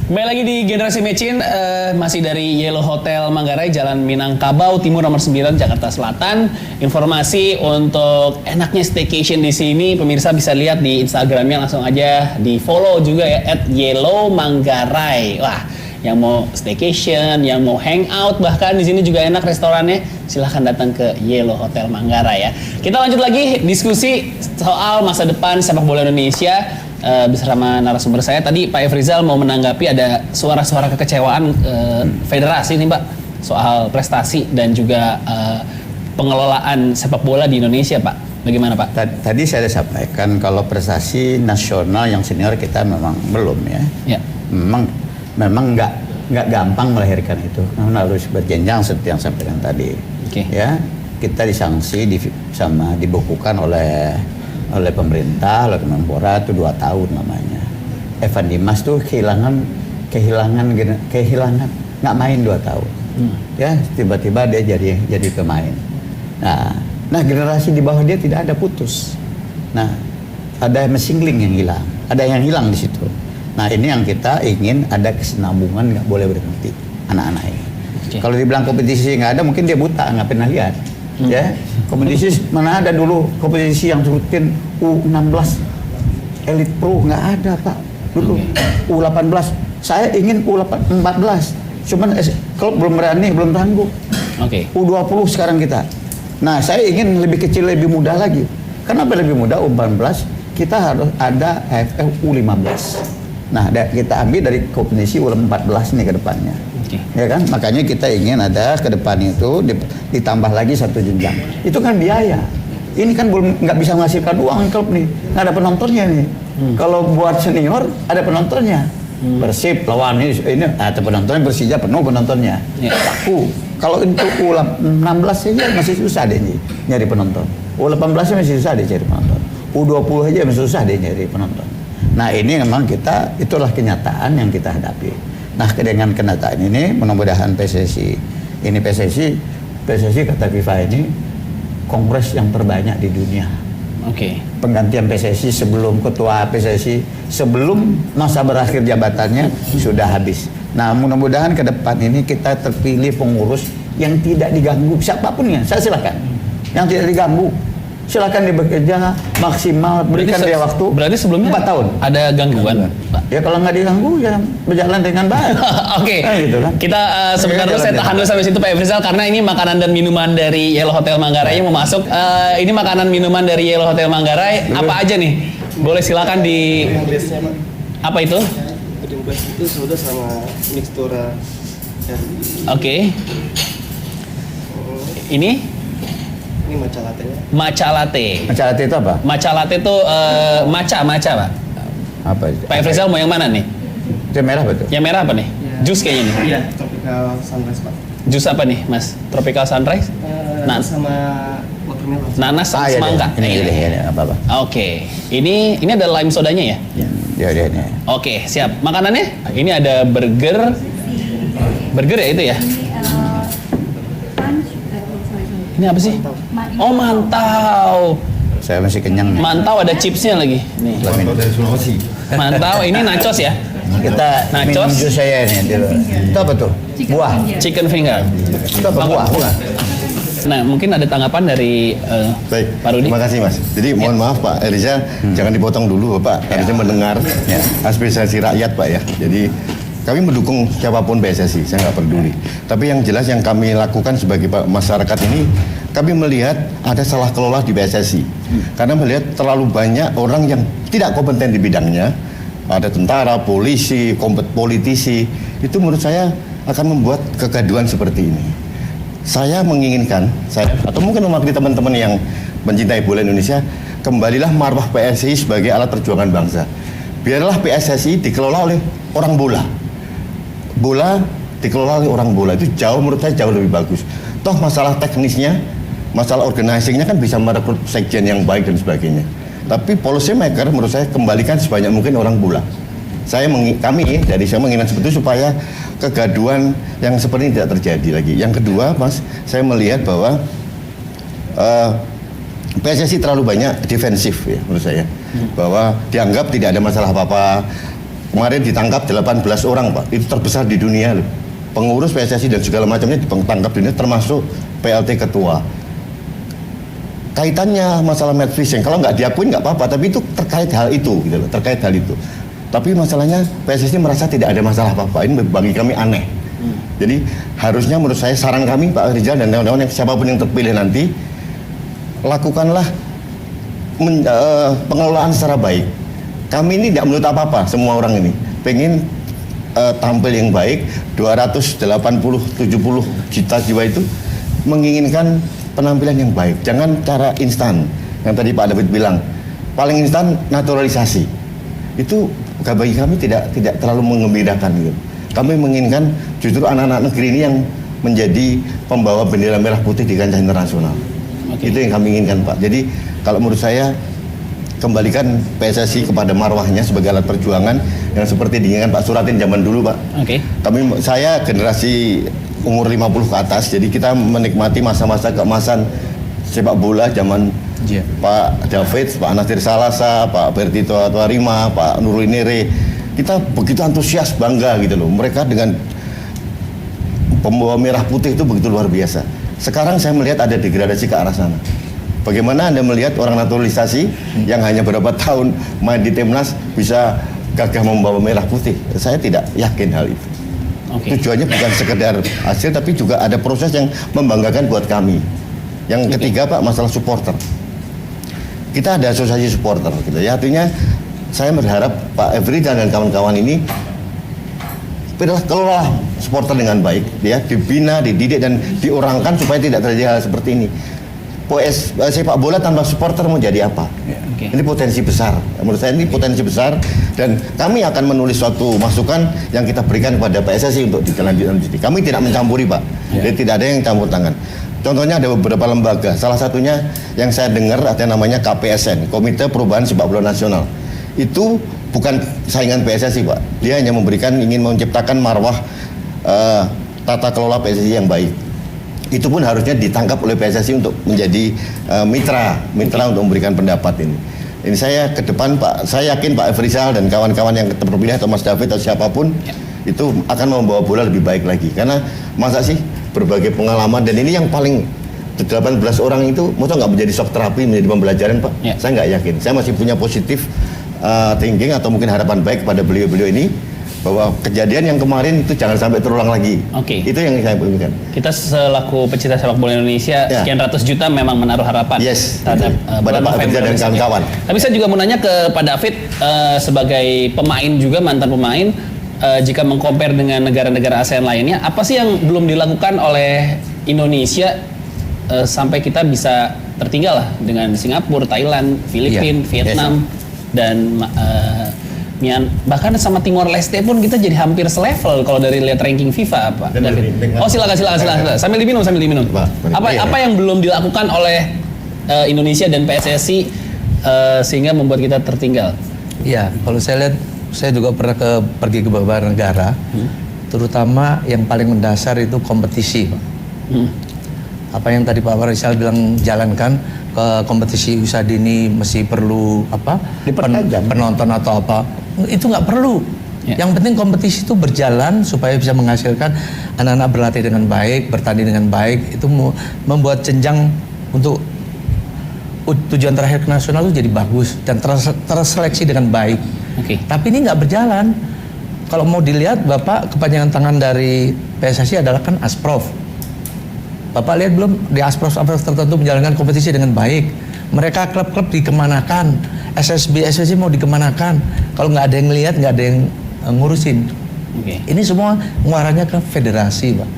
Kembali lagi di Generasi Mecin, masih dari Yellow Hotel Manggarai, Jalan Minangkabau Timur nomor 9, Jakarta Selatan. Informasi untuk enaknya staycation di sini, pemirsa bisa lihat di Instagramnya, langsung aja di follow juga ya, @yellowmanggarai. Wah, yang mau staycation, yang mau hangout, bahkan di sini juga enak restorannya, silahkan datang ke Yellow Hotel Manggarai ya. Kita lanjut lagi diskusi soal masa depan sepak bola Indonesia. Bersama narasumber saya tadi, Pak Efrizal mau menanggapi ada suara-suara kekecewaan federasi nih Pak soal prestasi dan juga pengelolaan sepak bola di Indonesia Pak. Bagaimana Pak? Tadi saya sampaikan kalau prestasi nasional yang senior kita memang belum ya. Memang nggak gampang melahirkan itu. Karena harus berjenjang seperti yang sampaikan tadi. Ya, kita disanksi sama dibukukan oleh pemerintah, oleh Kemenpora itu 2 tahun namanya. Evan Dimas tuh kehilangan nggak main 2 tahun. Ya, tiba-tiba dia jadi pemain. Nah generasi di bawah dia tidak ada putus. Nah, ada missing link yang hilang, ada yang hilang di situ. Nah, ini yang kita ingin ada kesinambungan, nggak boleh berhenti anak-anak ini. Kalau dibilang kompetisi nggak ada, mungkin dia buta, nggak pernah lihat. Ya, kompetisi mana ada dulu kompetisi yang rutin U16 Elite Pro, nggak ada Pak dulu. U18 saya ingin U14, cuman klub belum berani, belum sanggup. U20 sekarang kita. Nah, saya ingin lebih kecil, lebih mudah lagi. Kenapa lebih mudah? U14 kita harus ada AFF U15. Nah, kita ambil dari kompetisi U14 nih ke depannya. Ya kan, makanya kita ingin ada ke depan itu ditambah lagi 1 jenjang. Itu kan biaya. Ini kan belum nggak bisa menghasilkan uang klub nih, nggak ada penontonnya nih. Kalau buat senior ada penontonnya. Persib lawan ini ada penontonnya, Persija penuh penontonnya. Laku. Kalau untuk U16 saja masih susah deh nyari penonton. U18 masih susah deh cari penonton. U20 aja masih susah deh nyari penonton. Nah, ini memang itulah kenyataan yang kita hadapi. Nah, dengan kenyataan ini mudah-mudahan PSSI kata FIFA ini kongres yang terbanyak di dunia. Penggantian PSSI sebelum ketua PSSI sebelum masa berakhir jabatannya sudah habis. Nah, mudah-mudahan ke depan ini kita terpilih pengurus yang tidak diganggu siapapun ya. Saya silakan. Yang tidak diganggu. Silakan dia bekerja maksimal, berikan dia waktu. Berarti sebelumnya 4 tahun ada gangguan. Ya kalau nggak diganggu ya berjalan dengan baik. Gitu kan. Kita sebentar dulu, saya tahan dulu sampai situ Pak Efrizal, karena ini makanan dan minuman dari Yellow Hotel Manggarai mau masuk. Ini makanan minuman dari Yellow Hotel Manggarai. Apa aja nih? Boleh silakan di apa itu? Itu soda sama mixtura. Ini matcha latte-nya. Matcha latte. Matcha latte itu apa? Matcha latte itu matcha Pak. Apa? Pak Efrizal mau yang mana nih? Yang merah betul. Yang merah apa nih? Jus kayaknya nih. Iya, tropical sunrise Pak. Jus apa nih, Mas? Tropical sunrise? Sama watermelon. Nanas sama semangka. Ini apa-apa. Ini ada lime sodanya ya? Iya. Siap. Makanannya? Ini ada burger. Burger ya itu ya? Ini apa sih? Mantau. Saya masih kenyang nih. Mantau ada chipsnya lagi. Nih. Mantau dari Sulawesi. Mantau, ini nachos ya? Kita minum jus saya nih. Itu apa tuh? Buah. Chicken finger. Itu apa? Buah. Nah, mungkin ada tanggapan dari Baik, Pak Rudi. terima kasih Mas. Jadi mohon maaf Pak Eriza, jangan dipotong dulu Pak. Harusnya mendengar aspirasi rakyat Pak ya. Jadi kami mendukung siapapun PSSI, saya nggak peduli. Tapi yang jelas yang kami lakukan sebagai masyarakat ini, kami melihat ada salah kelola di PSSI. Karena melihat terlalu banyak orang yang tidak kompeten di bidangnya. Ada tentara, polisi, politisi. Itu menurut saya akan membuat kegaduhan seperti ini. Saya menginginkan, atau mungkin mewakili teman-teman yang mencintai bola Indonesia, kembalilah marwah PSSI sebagai alat perjuangan bangsa. Biarlah PSSI dikelola oleh orang bola. Bola dikelola oleh orang bola, itu menurut saya jauh lebih bagus. Toh masalah teknisnya, masalah organizingnya kan bisa merekrut sekjen yang baik dan sebagainya. Tapi policy maker menurut saya kembalikan sebanyak mungkin orang bola. Kami dari saya menginginkan seperti itu supaya kegaduhan yang seperti ini tidak terjadi lagi. Yang kedua, Mas, saya melihat bahwa PSSI terlalu banyak defensif ya menurut saya, bahwa dianggap tidak ada masalah apa-apa. kemarin ditangkap 18 orang Pak, itu terbesar di dunia loh. Pengurus PSSI dan segala macamnya ditangkap di dunia, termasuk PLT ketua. Kaitannya masalah match fixing, kalau nggak diakuin nggak apa-apa, tapi itu terkait hal itu, gitu loh, terkait hal itu. Tapi masalahnya PSSI merasa tidak ada masalah apa-apa, ini bagi kami aneh. Jadi harusnya menurut saya saran kami Pak Rizal dan kawan-kawan yang siapapun yang terpilih nanti, lakukanlah pengelolaan secara baik. Kami ini tidak menuntut apa-apa, semua orang ini pengen tampil yang baik. 280-70 juta jiwa itu menginginkan penampilan yang baik, jangan cara instan. Yang tadi Pak David bilang, paling instan naturalisasi. Itu bagi kami tidak terlalu menggembirakan gitu. Kami menginginkan justru anak-anak negeri ini yang menjadi pembawa bendera merah putih di kancah internasional. Itu yang kami inginkan Pak. Jadi kalau menurut saya, kembalikan PSSI kepada marwahnya sebagai alat perjuangan yang seperti diinginkan Pak Suratin zaman dulu Pak. Saya generasi umur 50 ke atas, jadi kita menikmati masa-masa keemasan sepak bola zaman Pak David, Pak Nasir Salasa, Pak Bertito Atuarima, Pak Nurul Nere. Kita begitu antusias, bangga gitu loh. Mereka dengan pembawa merah putih itu begitu luar biasa. Sekarang saya melihat ada degradasi ke arah sana. Bagaimana Anda melihat orang naturalisasi yang hanya beberapa tahun main di timnas bisa gagah membawa merah putih? Saya tidak yakin hal itu. Tujuannya bukan sekedar hasil, tapi juga ada proses yang membanggakan buat kami. Yang ketiga Pak, masalah supporter. Kita ada asosiasi supporter gitu ya. Artinya saya berharap Pak Efrizal dan kawan-kawan ini kelola supporter dengan baik, ya, dibina, dididik dan diorangkan supaya tidak terjadi hal seperti ini. Sepak bola tanpa supporter mau jadi apa? Ini potensi besar. Menurut saya ini potensi besar, dan kami akan menulis suatu masukan yang kita berikan kepada PSSI untuk ditindaklanjuti. Kami tidak mencampuri Pak, jadi tidak ada yang campur tangan. Contohnya ada beberapa lembaga, salah satunya yang saya dengar ada namanya KPSN, Komite Perubahan Sepak Bola Nasional. Itu bukan saingan PSSI Pak, dia hanya ingin menciptakan marwah tata kelola PSSI yang baik. Itu pun harusnya ditangkap oleh PSSI untuk menjadi mitra untuk memberikan pendapat ini. Ini saya ke depan Pak, saya yakin Pak Efrizal dan kawan-kawan yang terpilih atau Mas David atau siapapun itu akan membawa bola lebih baik lagi. Karena masa sih berbagai pengalaman, dan ini yang paling 18 orang itu masa nggak menjadi shock terapi, menjadi pembelajaran Pak? Saya nggak yakin. Saya masih punya positif thinking atau mungkin harapan baik kepada beliau-beliau ini, bahwa kejadian yang kemarin itu jangan sampai terulang lagi. Itu yang saya inginkan. Kita selaku pecinta sepak bola Indonesia, sekian ratus juta memang menaruh harapan terhadap pada Pak Efrizal dan kawan-kawan. Tapi saya juga mau nanya ke Pak David, sebagai pemain juga, mantan pemain, jika mengcompare dengan negara-negara ASEAN lainnya, apa sih yang belum dilakukan oleh Indonesia sampai kita bisa tertinggal lah dengan Singapura, Thailand, Filipina, Vietnam, dan bahkan sama Timor Leste pun kita jadi hampir selevel kalau dari lihat ranking FIFA Pak David. Silakan. Sambil diminum. Apa yang belum dilakukan oleh Indonesia dan PSSI sehingga membuat kita tertinggal? Ya, kalau saya lihat, saya juga pernah pergi ke beberapa negara, terutama yang paling mendasar itu kompetisi, Pak. Apa yang tadi Pak Rizal bilang, jalankan ke kompetisi usaha dini mesti perlu penonton atau apa, itu nggak perlu. Yang penting kompetisi itu berjalan supaya bisa menghasilkan anak-anak berlatih dengan baik, bertanding dengan baik, itu membuat jenjang untuk tujuan terakhir ke nasional itu jadi bagus dan terseleksi dengan baik. Tapi ini nggak berjalan. Kalau mau dilihat, Bapak, kepanjangan tangan dari PSSI adalah kan Asprof. Bapak lihat belum di Asprof tertentu menjalankan kompetisi dengan baik. Mereka klub-klub dikemanakan, SSB mau dikemanakan. Kalau nggak ada yang lihat, nggak ada yang ngurusin. Ini semua muaranya ke federasi, Pak.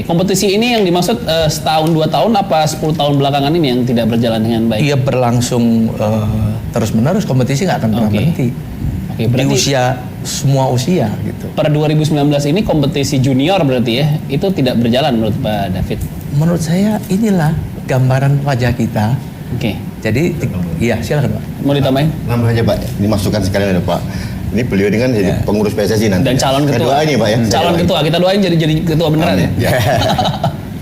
Kompetisi ini yang dimaksud setahun 2 tahun apa 10 tahun belakangan ini yang tidak berjalan dengan baik? Iya, berlangsung terus-menerus, kompetisi nggak akan pernah berhenti. Di usia, semua usia gitu. Per 2019 ini kompetisi junior berarti ya, itu tidak berjalan menurut Pak David? Menurut saya inilah gambaran wajah kita. Jadi, iya silakan Pak. Mau ditambahin? Nambah aja Pak, ini masukan sekalian ada Pak. Ini beliau ini kan jadi pengurus PSSI nanti. Dan calon ketua. Kedua ini Pak ya. Calon ketua, kita doain jadi ketua beneran ya.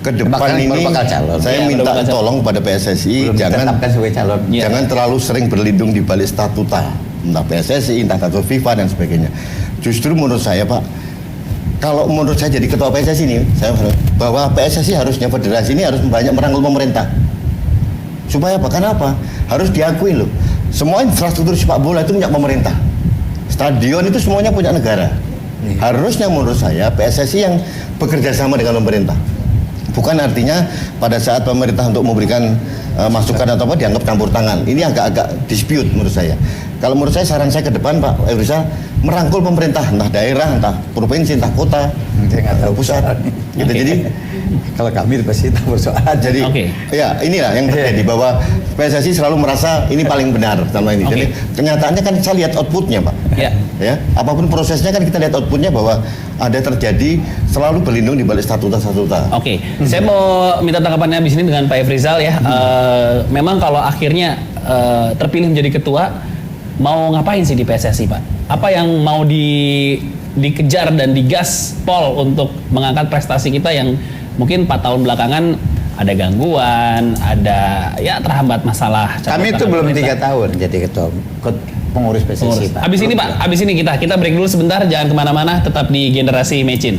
Ke depan ini saya minta tolong pada PSSI jangan terlalu sering berlindung di balik statuta. entah PSSI, entah statuta FIFA dan sebagainya. Justru menurut saya Pak, kalau menurut saya jadi ketua PSSI ini, saya bahwa PSSI harusnya federasi ini harus banyak merangkul pemerintah. Supaya apa? Kenapa? Harus diakui loh. Semua infrastruktur sepak bola itu punya pemerintah. Stadion itu semuanya punya negara. Harusnya menurut saya PSSI yang bekerja sama dengan pemerintah. Bukan artinya pada saat pemerintah untuk memberikan masukan atau apa dianggap campur tangan. Ini agak-agak dispute menurut saya. Kalau menurut saya saran saya ke depan Pak Efrizal merangkul pemerintah, entah daerah, entah provinsi, entah kota, Saya nggak tahu pusat. Gitu. Oke. Jadi Kalau kami pasti tahu persoalan. jadi Oke. ya inilah yang terjadi bahwa PSSI selalu merasa ini paling benar sama ini. Oke. Jadi kenyataannya kan saya lihat outputnya Pak. Ya. Ya, apapun prosesnya kan kita lihat outputnya bahwa ada terjadi selalu berlindung di balik statuta-statuta. Oke, saya mau minta tanggapannya abis ini dengan Pak Efrizal ya. Memang kalau akhirnya terpilih menjadi ketua, mau ngapain sih di PSSI Pak? Apa yang mau dikejar dan digas Pol untuk mengangkat prestasi kita yang mungkin 4 tahun belakangan ada gangguan, ada ya terhambat masalah. Kami itu catatan belum pemerintah. 3 tahun jadi ketua pengurus PSSI Pak. Abis ini Pak, abis ini kita break dulu sebentar, jangan kemana-mana, tetap di Generasi Mecin.